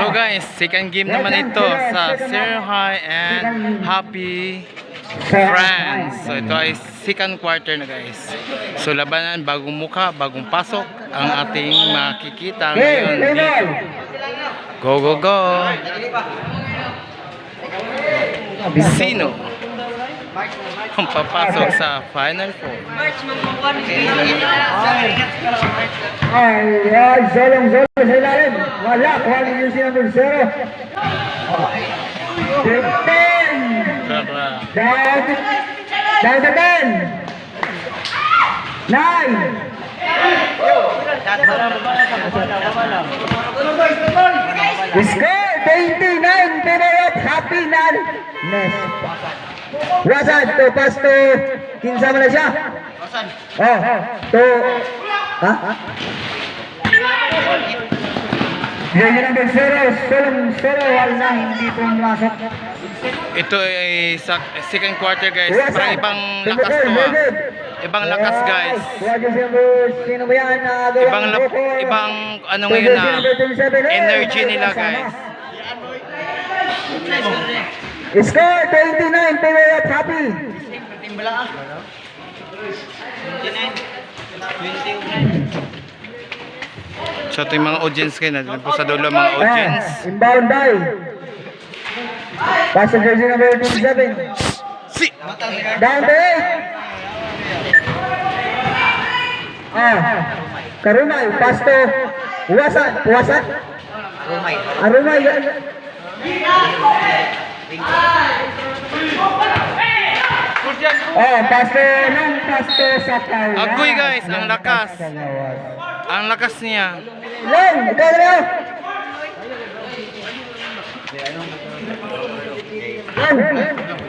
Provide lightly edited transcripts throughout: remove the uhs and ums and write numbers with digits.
So guys, second game naman ito sa Senior High and Happy Friends. So ito ay second quarter na guys. So labanan, bagong mukha, bagong pasok ang ating makikita ngayon dito. Go, go, go! Sino ang papasok sa Final Four? Ay, zolong-zolong sa ilalim. Wala, kuha ninyo si number 0. 10. Down to 10. 9. Score 29. Pinayot happy nan. Wasan to pass to kinsa man na siya? Wasan. Oh, to ha? Yung number 0, wala na hindi pumasok. Ito ay sa second quarter guys. Para ibang lakas to ha. Ibang lakas guys. Sino ba yan? Ibang ano ngayon na energy nila guys. Score 29, Pinayot happy. So ito yung mga audience kayo. Nandun po sa dulo mga audience. Inbound by Pastor jersey number 27. Si! Down to 8. Karumay, pass to Wasan. Arumay. Pass to sa kaya. Agoy guys, ang lakas. Ang lakas niya. Len, ikaw na.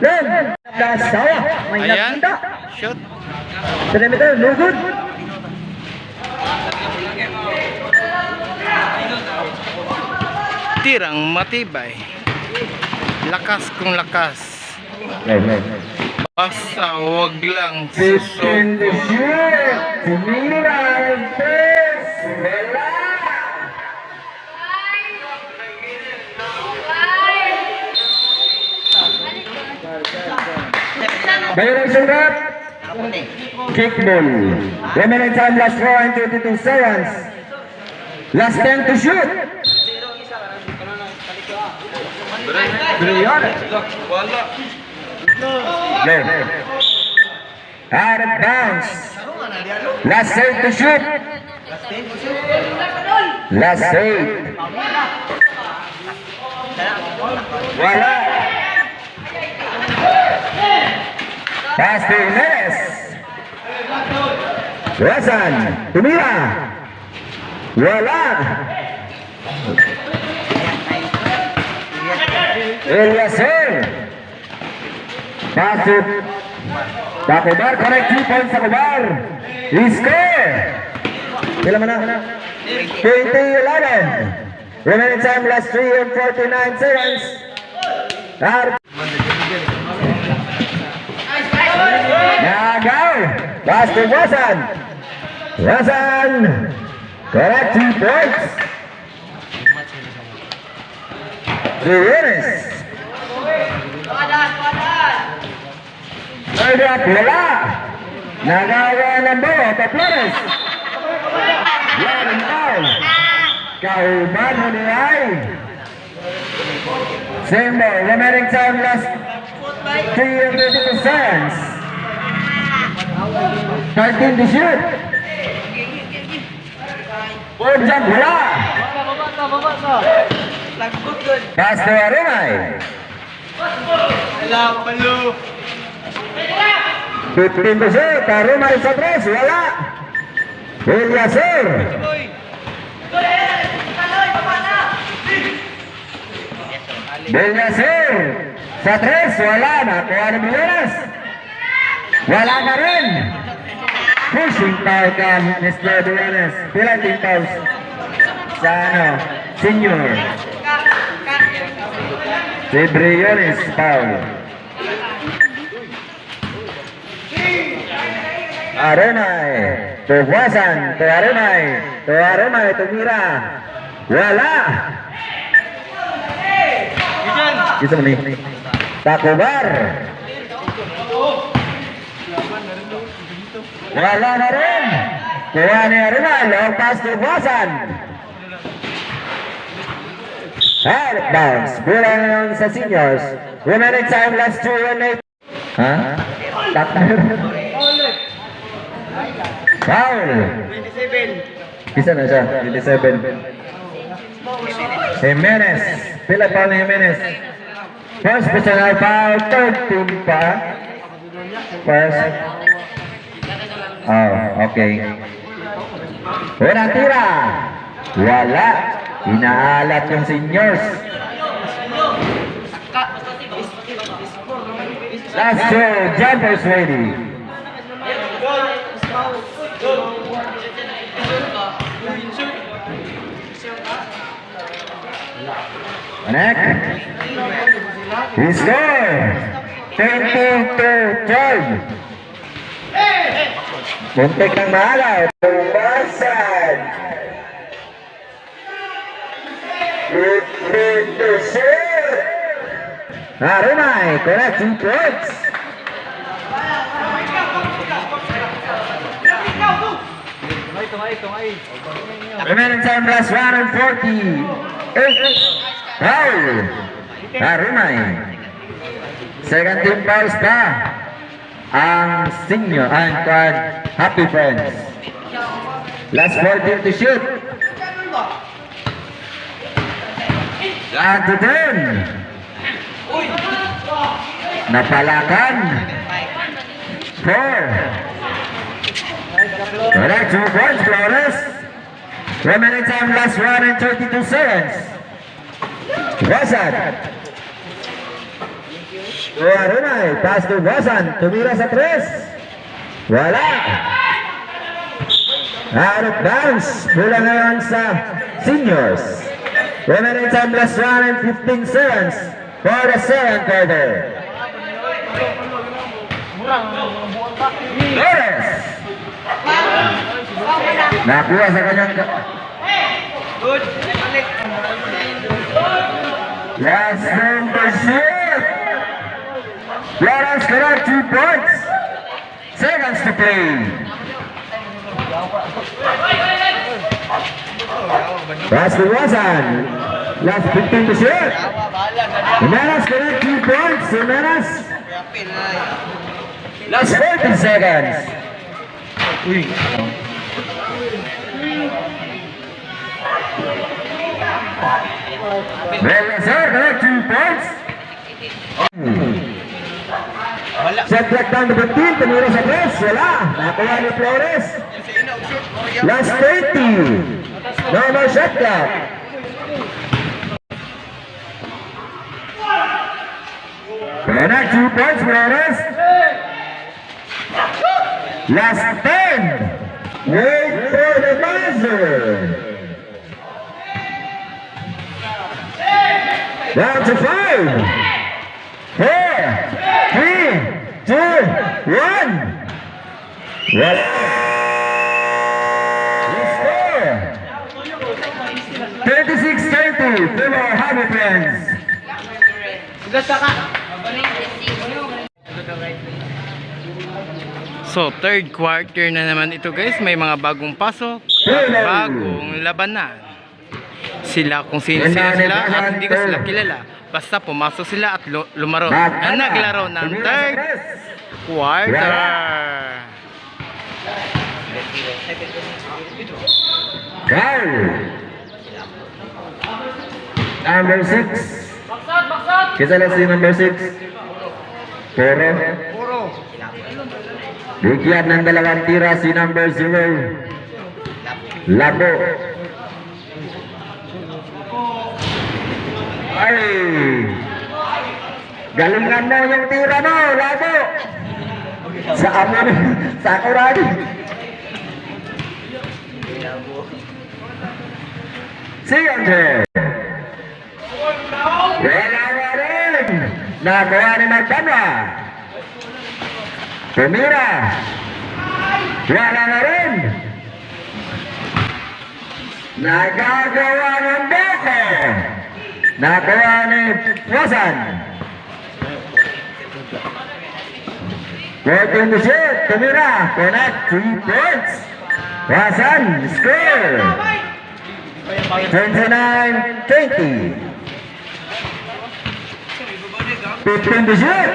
Len. Dasawa. May Ayan. nakita. Shoot. Perimeter, no good. Tirang matibay. Lakas kung lakas. Basta wag lang In the susok. shoot. Tumira. Violation rep. Kickball. Remaining time last 4 and 22 seconds. Last 10 to shoot. Game. Out of bounds. Last 8 to shoot. Last 8. Wala. Pass to Jimenez. Wasan. Tumira. Wala. Eliaser. Pass to Takubar. Connect 3 points sa Kubar. He score. Kailan mo na? 20-11. Remaining time last 3 and 49 seconds. Nagaw. Pass to Wasan. Correct 2 points. Flores. Third up, wala. Nagawa ng ball. Flores. Yan foul. Kauban mo ni ay. Same ball. Remaining time last 3 and 32 seconds. 13 to shoot. Fourth jump, wala. Pass to Arumay. 15 to shoot. Arumay sa 3, wala. Eliaser. Eliaser sa 3, wala. Nakuha ng Milanas. Wala na rin. Pushing foul ka, Mr. Milanas. Pila team fouls sa senior. Si Briones foul. Arumay, to Wasan, to Arumay, tumira. Wala. Kita mo ni. Takubar. Wala na rin. Kuha ni Aruna, long pass to Bosan. Out bounce. Bola ngayon sa seniors. Remaining time, last 2-1-8. Ha? Taktar. Foul. 27. Isa na siya, 27. Jimenez. Pila pa ni Jimenez. First personal foul, third team pa. First. Oh, okay. Unang tira. Wala. Inaalat yung seniors. Last two, jumpers ready. Anak. He scored. 20-12. Muntik ng mahalaw. Tumasan. Arunay, correct 2 points. Remaining time last 140. Foul. Arunay. Second team fouls pa. Ang senior, ang Happy Friends. Last 14 to shoot. And to 10. Napalakan. 4. Correct, 2 points, Flores. Remaining time last 1 and 32 seconds. Wasan. Arunay, pass to Wasan. Tumira sa 3. Wala. Out of bounds. Mula ngayon sa seniors. Remaining time last 1 and 15 seconds for the second quarter. Flores. Nakuha sa kanyang last number 6. Flores correct 2 points. Seconds to play. Pass to Wasan. Last 15 to shoot. Jimenez correct 2 points. Jimenez. Last 14 seconds. Well, sir, correct 2 points. Set back down to 15. Tumira sa 3. Wala. Nakuha ni Flores. Last 30. No more shot clock. Connect 2 points, Flores. Last 10. Wait for the buzzer. Down to 5. 4, 3, 2, 1. Wala. We score. 36-30 for our Happy Friends. So, third quarter na naman ito guys. May mga bagong pasok, bagong labanan. Sila kung sino-sino sila at hindi ko sila kilala. Basta pumasok sila at lumaro. Naglaro ng third quarter. Foul. Number 6. Kisa lang si number 6. Puro. Bigyan ng dalawang tira si number 0. Labo. Ay! Galingan mo yung tira mo, Labo! Sa amin, sa Kurani. Si Andre. Wala na rin. Nakuha ni Magdana. Tumira. Wala na rin. Nagagawa ng Nakuha ni Wasan. 14 to shoot. Tumira. Connect. 3 points. Wasan. Score. 29-20. 15 to shoot.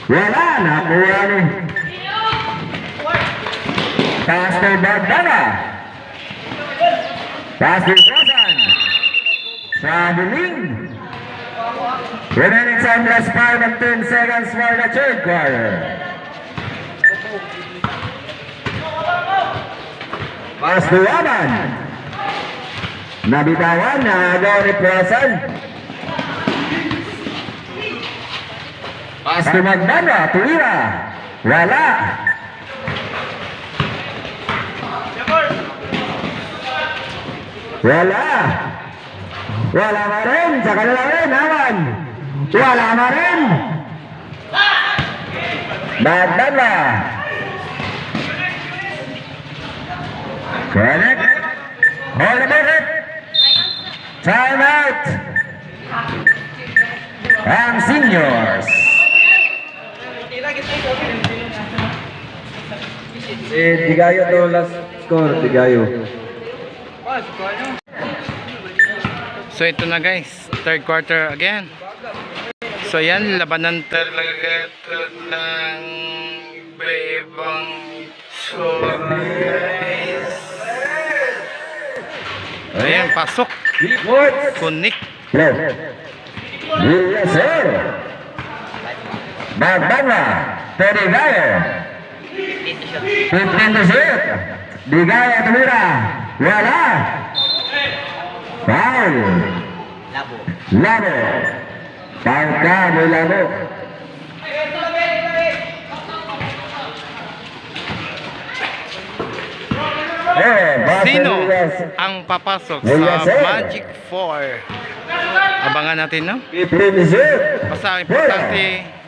Wala. Nakuha ni Pastor Bagdana. Pastor Wasan. Traveling. Remaining time last 5 and 10 seconds for the third quarter. Pass to Waman. Nabitawan na agaw ni Puasan. Pass to Magdana. Tuwira. Wala. Wala. Wala na rin. Sa kanila rin. Awan. Wala na rin. Magdana. Connect. Hold the bucket. Time out. Ang seniors. Tigayo to last score, Tigayo. So ito na guys, third quarter again. So yan, labanan talaga ng iba-ibang guys. Ayan, pasok. Connect. Yes, sir. Magdana. Terigayo. 15 to shoot. Digaya tumira. Wala. Foul. Labo. Foul ka, may labo. Sino ang papasok sa Magic 4? Abangan natin, no? 15 to shoot. Basta importante,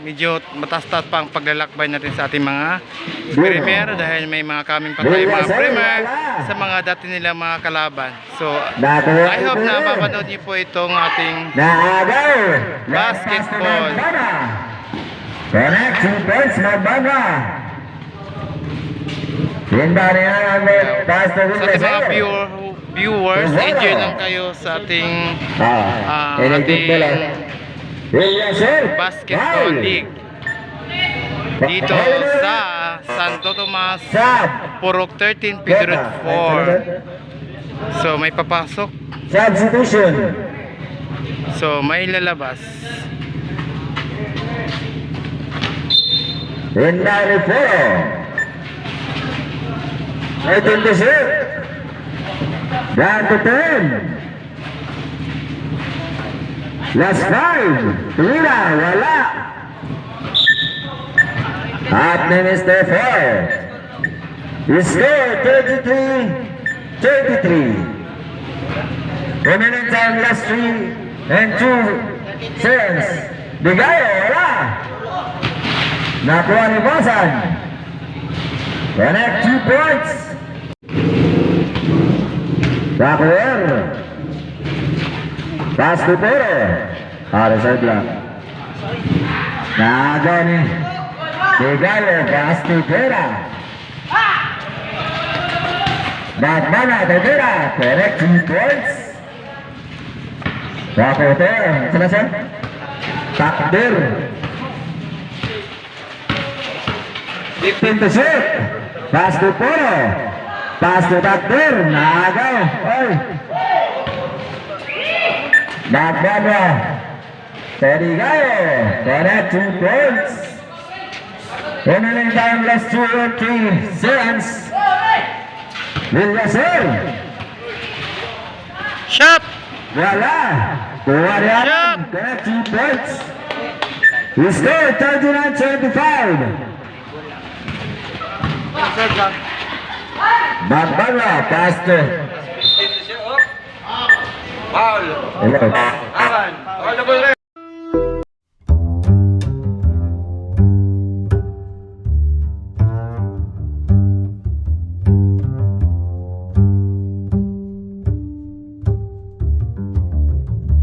medyo mataas-taas pa ang paglalakbay natin sa ating mga premier dahil may mga kaming patay mga premier sa mga dati nilang mga kalaban. So, I hope na mapanood niyo po itong ating Naagaw. basketball. Connect 2 points, Magdana. Hinda niya ang pass to Sa ating mga viewers, enjoy lang kayo sa ating basketball league dito sa Santo Tomas, Purok 13, Pedro 4. So may papasok, Substitution. so may lalabas. Hinda ni Puro. 18 to shoot. Down to 10. Last 5. Tumira, wala. At ni Mr. Ford. He scored 33-33. Remaining time last 3 and 2 seconds. Bigayo, wala. Nakuha ni Basan. Connect 2 points. Bakuer. Pass to Puro. Reserve lang. Naagaw ni Bigayo. Pass to Pera. Bagmana to Pera. Connect 2 points. Bakuer. Selesai. Takdir. 15 to shoot. Pass to Puro. Pass to Takdir. Naagaw. Oy. Bagmana. Terigayo. Connect 2 points. Remaining time less 2 and 3 seconds. Villasol. Shot! Wala. Kuha niya. Shot! Connect 2 points. He scored 39-25. Bagbala. Pass to. Foul. Hello. Awan. Double red.